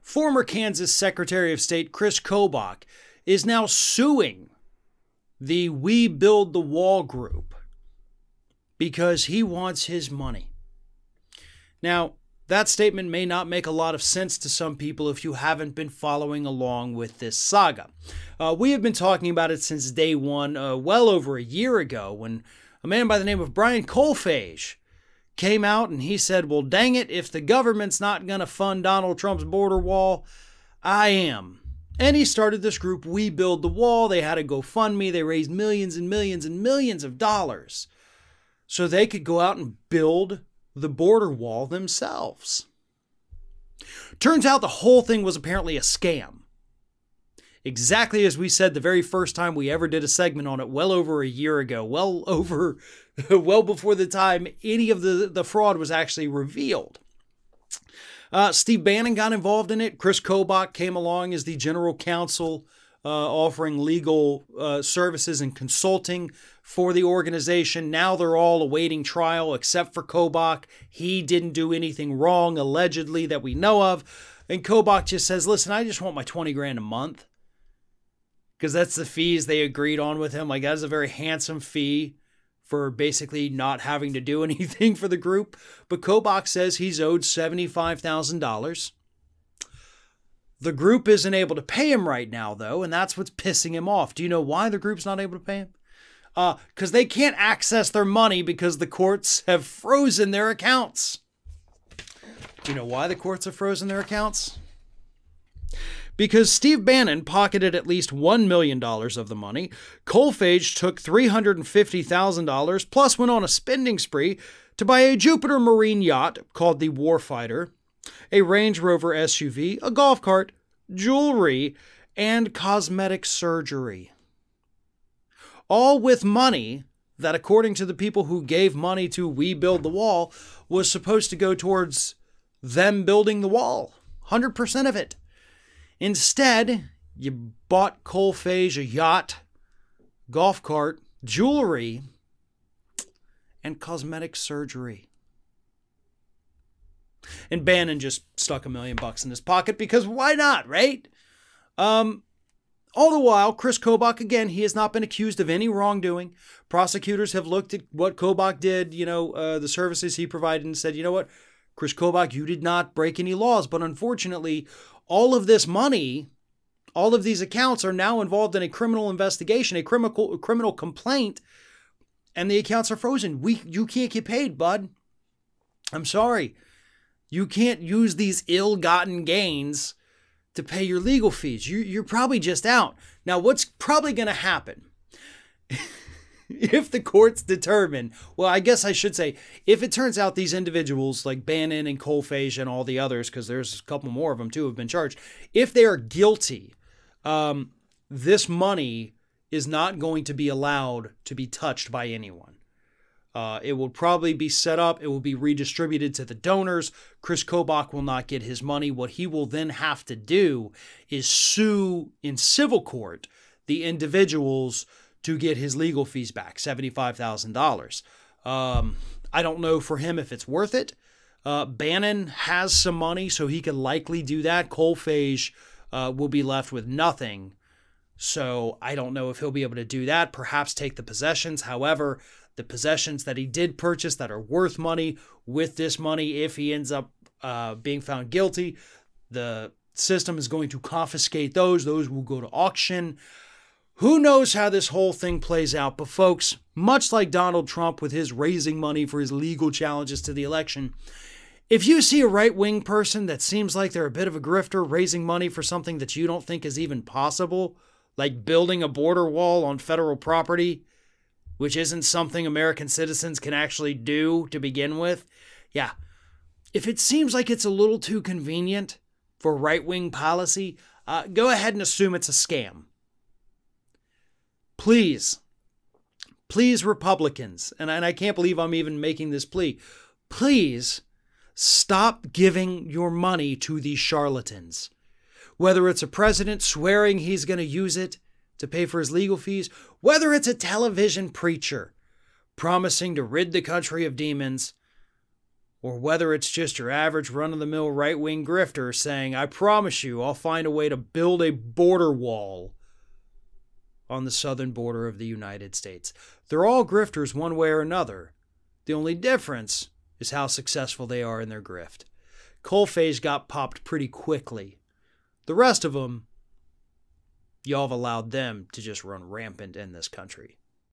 Former Kansas Secretary of State Chris Kobach is now suing the We Build the Wall group because he wants his money. Now, that statement may not make a lot of sense to some people if you haven't been following along with this saga. We have been talking about it since day one, well over a year ago, when a man by the name of Brian Kolfage came out and he said, well, dang it, if the government's not going to fund Donald Trump's border wall, I am. And he started this group, We Build the Wall. They had a GoFundMe. They raised millions and millions and millions of dollars so they could go out and build the border wall themselves. Turns out the whole thing was apparently a scam. Exactly as we said the very first time we ever did a segment on it, well over a year ago, well before the time any of the fraud was actually revealed. Steve Bannon got involved in it. Chris Kobach came along as the general counsel, offering legal services and consulting for the organization. Now they're all awaiting trial except for Kobach. He didn't do anything wrong, allegedly, that we know of. And Kobach just says, listen, I just want my 20 grand a month. Because that's the fees they agreed on with him. Like, that's a very handsome fee for basically not having to do anything for the group. But Kobach says he's owed $75,000. The group isn't able to pay him right now, though, and that's what's pissing him off. Do you know why the group's not able to pay him? Because they can't access their money because the courts have frozen their accounts. Do you know why the courts have frozen their accounts? Because Steve Bannon pocketed at least $1 million of the money. Kolfage took $350,000, plus went on a spending spree to buy a Jupiter Marine yacht called the Warfighter, a Range Rover SUV, a golf cart, jewelry, and cosmetic surgery. All with money that, according to the people who gave money to We Build the Wall, was supposed to go towards them building the wall. 100% of it. Instead, you bought Kolfage a yacht, golf cart, jewelry, and cosmetic surgery. And Bannon just stuck $1 million in his pocket because why not, right? All the while, Chris Kobach, again, he has not been accused of any wrongdoing. Prosecutors have looked at what Kobach did, the services he provided, and said, you know what, Chris Kobach, you did not break any laws. But unfortunately, all of this money, all of these accounts are now involved in a criminal investigation, a criminal complaint, and the accounts are frozen. You can't get paid, bud. I'm sorry. You can't use these ill-gotten gains to pay your legal fees. You're probably just out. Now, what's probably going to happen if the courts determine, well, I guess I should say, if it turns out these individuals like Bannon and Kolfage and all the others, because there's a couple more of them too, have been charged, if they are guilty, this money is not going to be allowed to be touched by anyone. It will probably be set up. It will be redistributed to the donors. Chris Kobach will not get his money. What he will then have to do is sue in civil court the individuals to get his legal fees back, $75,000. I don't know for him if it's worth it. Bannon has some money, so he can likely do that. Kolfage will be left with nothing. So I don't know if he'll be able to do that. Perhaps take the possessions. However, the possessions that he did purchase that are worth money, with this money, if he ends up being found guilty, the system is going to confiscate those. Those will go to auction. Who knows how this whole thing plays out? But folks, much like Donald Trump with his raising money for his legal challenges to the election, if you see a right-wing person that seems like they're a bit of a grifter raising money for something that you don't think is even possible, like building a border wall on federal property, which isn't something American citizens can actually do to begin with, yeah, if it seems like it's a little too convenient for right-wing policy, go ahead and assume it's a scam. Please, Republicans, and I can't believe I'm even making this plea, please stop giving your money to these charlatans. Whether it's a president swearing he's going to use it to pay for his legal fees, whether it's a television preacher promising to rid the country of demons, or whether it's just your average run-of-the-mill right-wing grifter saying, I promise you, I'll find a way to build a border wall on the southern border of the United States. They're all grifters one way or another. The only difference is how successful they are in their grift. Coalphase got popped pretty quickly. The rest of them, y'all have allowed them to just run rampant in this country.